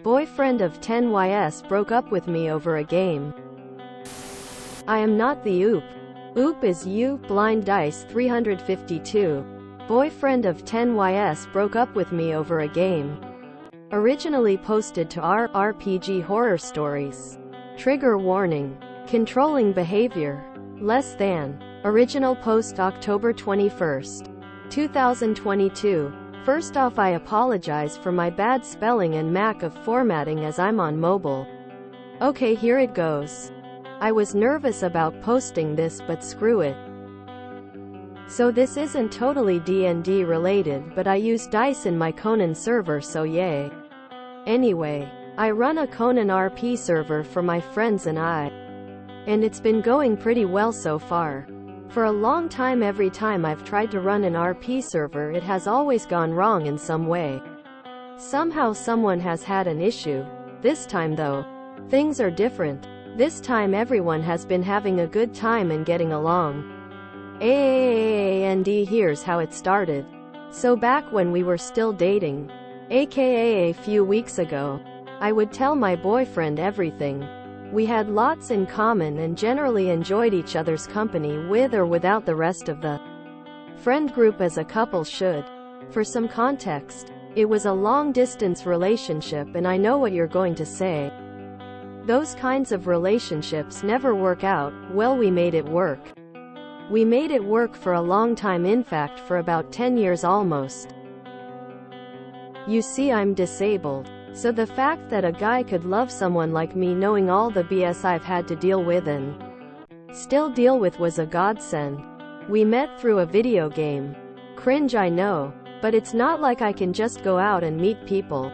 Boyfriend of 10ys broke up with me over a game. I am not the oop. Oop is you, blind dice 352. Boyfriend of 10ys broke up with me over a game. Originally posted to our RPG horror stories. Trigger warning. Controlling behavior. Less than. Original post October 21st, 2022. First off, I apologize for my bad spelling and lack of formatting as I'm on mobile. Okay, here it goes. I was nervous about posting this, but screw it. So this isn't totally D&D related, but I use dice in my Conan server, so yay. Anyway, I run a Conan RP server for my friends and I. And it's been going pretty well so far. For a long time, every time I've tried to run an RP server, it has always gone wrong in some way. Somehow someone has had an issue. This time though, things are different. This time everyone has been having a good time and getting along. And here's how it started. So back when we were still dating, aka a few weeks ago, I would tell my boyfriend everything. We had lots in common and generally enjoyed each other's company with or without the rest of the friend group, as a couple should. For some context, it was a long-distance relationship, and I know what you're going to say. Those kinds of relationships never work out. Well, we made it work. We made it work for a long time, in fact for about 10 years almost. You see, I'm disabled. So the fact that a guy could love someone like me, knowing all the BS I've had to deal with and still deal with, was a godsend. We met through a video game. Cringe, I know. But it's not like I can just go out and meet people.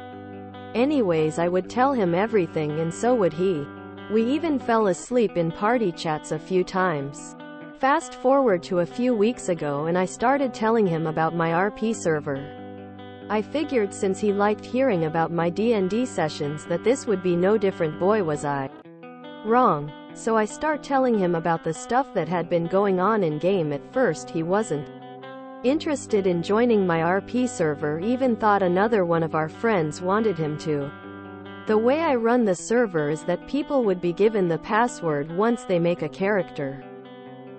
Anyways, I would tell him everything and so would he. We even fell asleep in party chats a few times. Fast forward to a few weeks ago and I started telling him about my RP server. I figured since he liked hearing about my D&D sessions that this would be no different. Boy, was I wrong. So I start telling him about the stuff that had been going on in game. At first he wasn't interested in joining my RP server, even thought another one of our friends wanted him to. The way I run the server is that people would be given the password once they make a character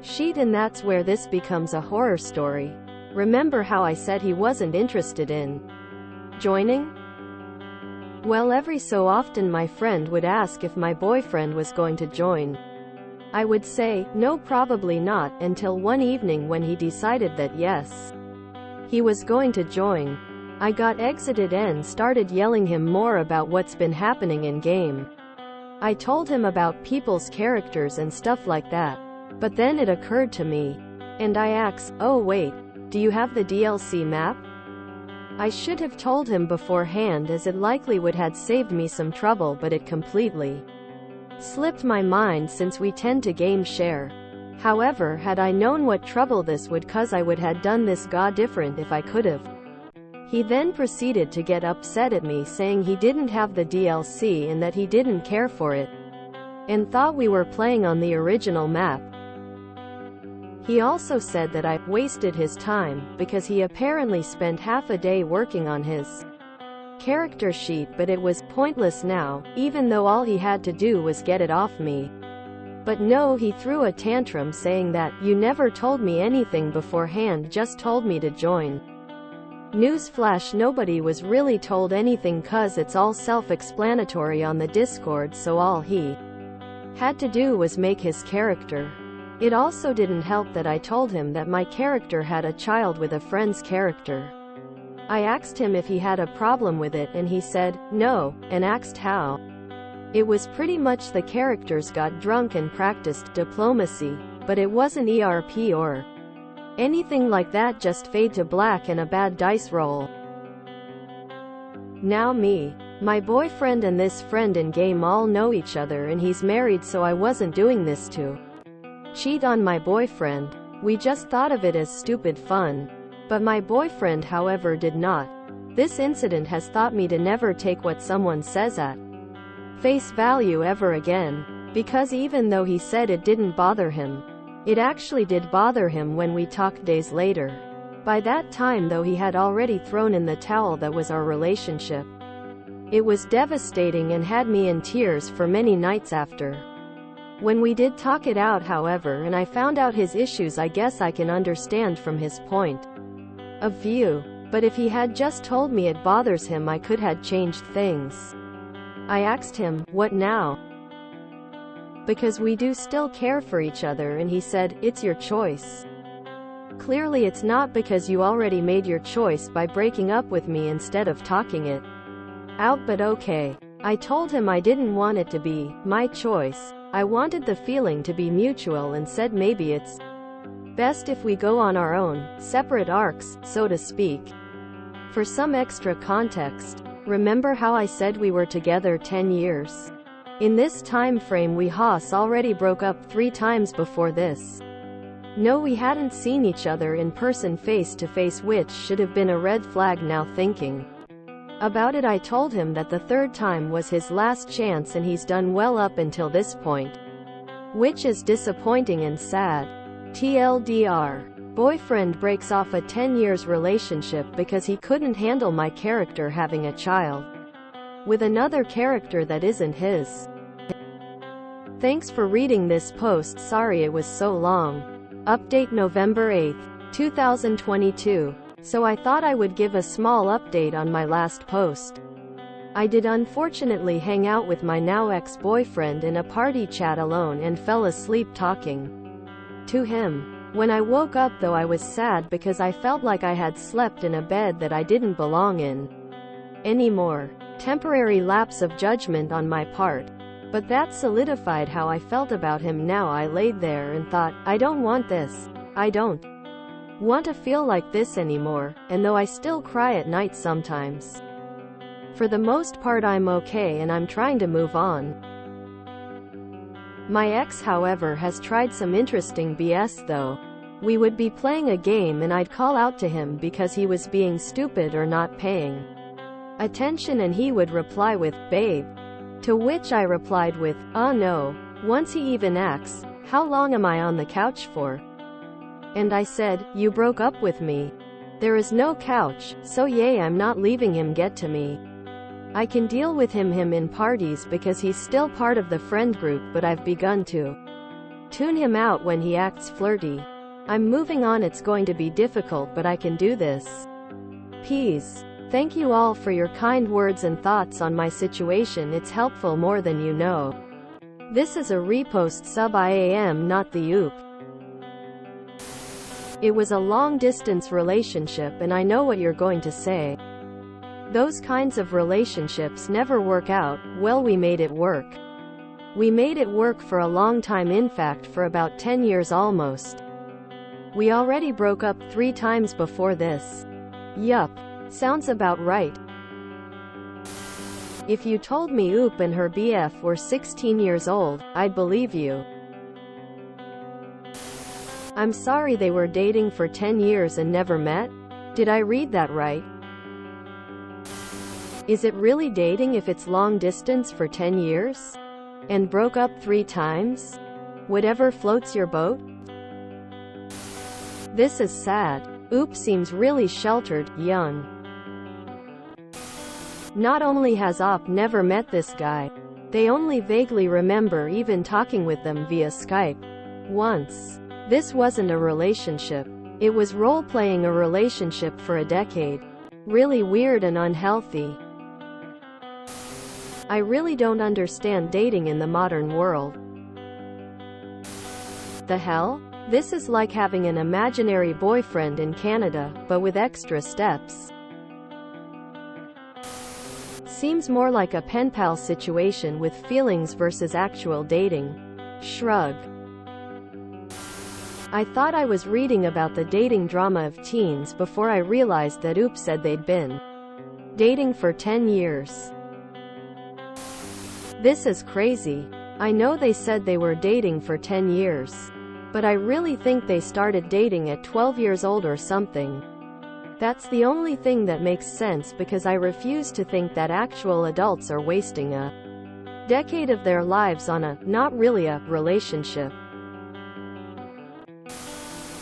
sheet, and that's where this becomes a horror story. Remember how I said he wasn't interested in joining? Well, every so often my friend would ask if my boyfriend was going to join. I would say, no, probably not, until one evening when he decided that yes, he was going to join. I got exited and started yelling him more about what's been happening in game. I told him about people's characters and stuff like that. But then it occurred to me. And I asked, oh wait, do you have the DLC map? I should have told him beforehand, as it likely would have saved me some trouble, but it completely slipped my mind since we tend to game share. However, had I known what trouble this would cause, I would have done this different if I could've. He then proceeded to get upset at me, saying he didn't have the DLC and that he didn't care for it, and thought we were playing on the original map. He also said that I wasted his time, because he apparently spent half a day working on his character sheet, but it was pointless now, even though all he had to do was get it off me. But no, he threw a tantrum saying that, you never told me anything beforehand, just told me to join. Newsflash, nobody was really told anything, cause it's all self-explanatory on the Discord, so all he had to do was make his character. It also didn't help that I told him that my character had a child with a friend's character. I asked him if he had a problem with it and he said, no, and asked how. It was pretty much the characters got drunk and practiced diplomacy, but it wasn't ERP or anything like that, just fade to black and a bad dice roll. Now me, my boyfriend and this friend in game all know each other and he's married, so I wasn't doing this to cheat on my boyfriend. We just thought of it as stupid fun. But my boyfriend, however, did not. This incident has taught me to never take what someone says at face value ever again. Because even though he said it didn't bother him, it actually did bother him when we talked days later. By that time though, he had already thrown in the towel that was our relationship. It was devastating and had me in tears for many nights after. When we did talk it out, however, and I found out his issues, I guess I can understand from his point of view. But if he had just told me it bothers him, I could have changed things. I asked him, what now? Because we do still care for each other, and he said, it's your choice. Clearly it's not, because you already made your choice by breaking up with me instead of talking it out. But okay. I told him I didn't want it to be my choice. I wanted the feeling to be mutual, and said maybe it's best if we go on our own, separate arcs, so to speak. For some extra context, remember how I said we were together 10 years? In this time frame we already broke up 3 times before this. No, we hadn't seen each other in person face to face, which should have been a red flag. Now thinking about it, I told him that the 3rd time was his last chance, and he's done well up until this point, which is disappointing and sad. TLDR. Boyfriend breaks off a 10 years relationship because he couldn't handle my character having a child with another character that isn't his. Thanks for reading this post. Sorry it was so long. Update November 8, 2022. So I thought I would give a small update on my last post. I did unfortunately hang out with my now ex-boyfriend in a party chat alone and fell asleep talking to him. When I woke up though, I was sad because I felt like I had slept in a bed that I didn't belong in anymore. Temporary lapse of judgment on my part, but that solidified how I felt about him. Now I laid there and thought, I don't want this. I don't want to feel like this anymore, and though I still cry at night sometimes, for the most part I'm okay and I'm trying to move on. My ex, however, has tried some interesting BS though. We would be playing a game and I'd call out to him because he was being stupid or not paying attention, and he would reply with, babe. To which I replied with, no. Once he even asks, how long am I on the couch for? And I said, you broke up with me. There is no couch, so yay, I'm not leaving him get to me. I can deal with him in parties because he's still part of the friend group, but I've begun to tune him out when he acts flirty. I'm moving on. It's going to be difficult, but I can do this. Peace. Thank you all for your kind words and thoughts on my situation. It's helpful more than you know. This is a repost sub IAM, not the oop. It was a long-distance relationship, and I know what you're going to say. Those kinds of relationships never work out. Well, we made it work. We made it work for a long time, in fact for about 10 years almost. We already broke up 3 times before this. Yup. Sounds about right. If you told me Oop and her BF were 16 years old, I'd believe you. I'm sorry they were dating for 10 years and never met? Did I read that right? Is it really dating if it's long distance for 10 years? And broke up 3 times? Whatever floats your boat? This is sad. Oop seems really sheltered, young. Not only has Op never met this guy, they only vaguely remember even talking with them via Skype once. This wasn't a relationship. It was role-playing a relationship for a decade. Really weird and unhealthy. I really don't understand dating in the modern world. The hell? This is like having an imaginary boyfriend in Canada, but with extra steps. Seems more like a pen pal situation with feelings versus actual dating. Shrug. I thought I was reading about the dating drama of teens before I realized that Oop said they'd been dating for 10 years. This is crazy. I know they said they were dating for 10 years. But I really think they started dating at 12 years old or something. That's the only thing that makes sense, because I refuse to think that actual adults are wasting a decade of their lives on a, not really a, relationship.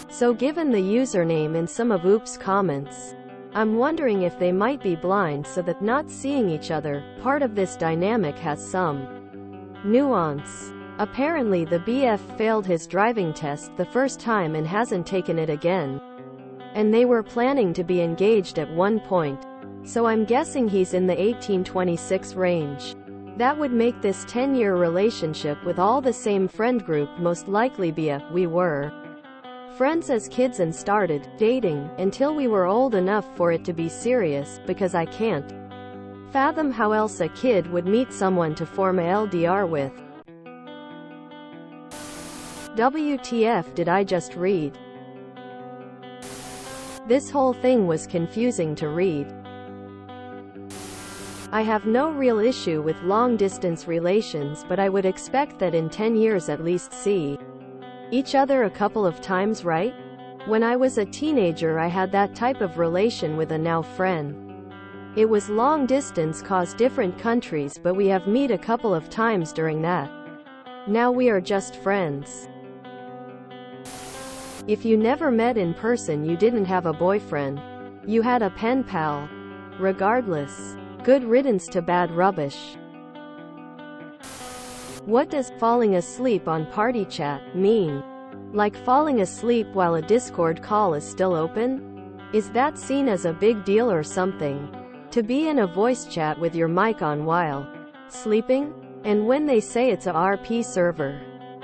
So given the username and some of Oop's comments, I'm wondering if they might be blind so that not seeing each other, part of this dynamic has some nuance. Apparently the BF failed his driving test the first time and hasn't taken it again. And they were planning to be engaged at one point. So I'm guessing he's in the 18-26 range. That would make this 10-year relationship with all the same friend group most likely be a, we were friends as kids and started dating until we were old enough for it to be serious, because I can't fathom how else a kid would meet someone to form a LDR with. WTF did I just read? This whole thing was confusing to read. I have no real issue with long-distance relations, but I would expect that in 10 years at least see each other a couple of times, right? When I was a teenager I had that type of relation with a now friend. It was long distance cause different countries, but we have met a couple of times during that. Now we are just friends. If you never met in person you didn't have a boyfriend. You had a pen pal. Regardless. Good riddance to bad rubbish. What does falling asleep on party chat mean? Like falling asleep while a Discord call is still open? Is that seen as a big deal or something? To be in a voice chat with your mic on while sleeping? And when they say it's a RP server,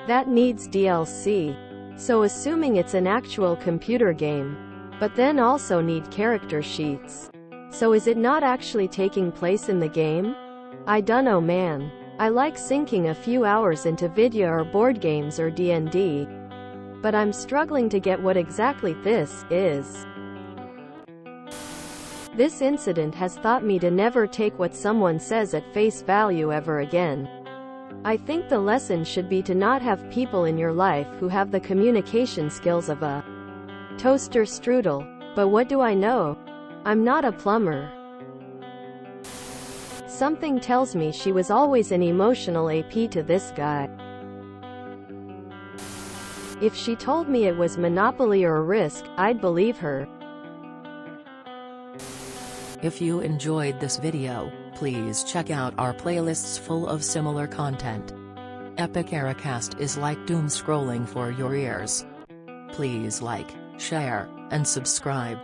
that needs DLC. So assuming it's an actual computer game, but then also need character sheets. So is it not actually taking place in the game? I dunno, man. I like sinking a few hours into video or board games or D&D. But I'm struggling to get what exactly this is. This incident has taught me to never take what someone says at face value ever again. I think the lesson should be to not have people in your life who have the communication skills of a toaster strudel. But what do I know? I'm not a plumber. Something tells me she was always an emotional AP to this guy. If she told me it was Monopoly or Risk, I'd believe her. If you enjoyed this video, please check out our playlists full of similar content. Epic Ericast is like doom scrolling for your ears. Please like, share, and subscribe.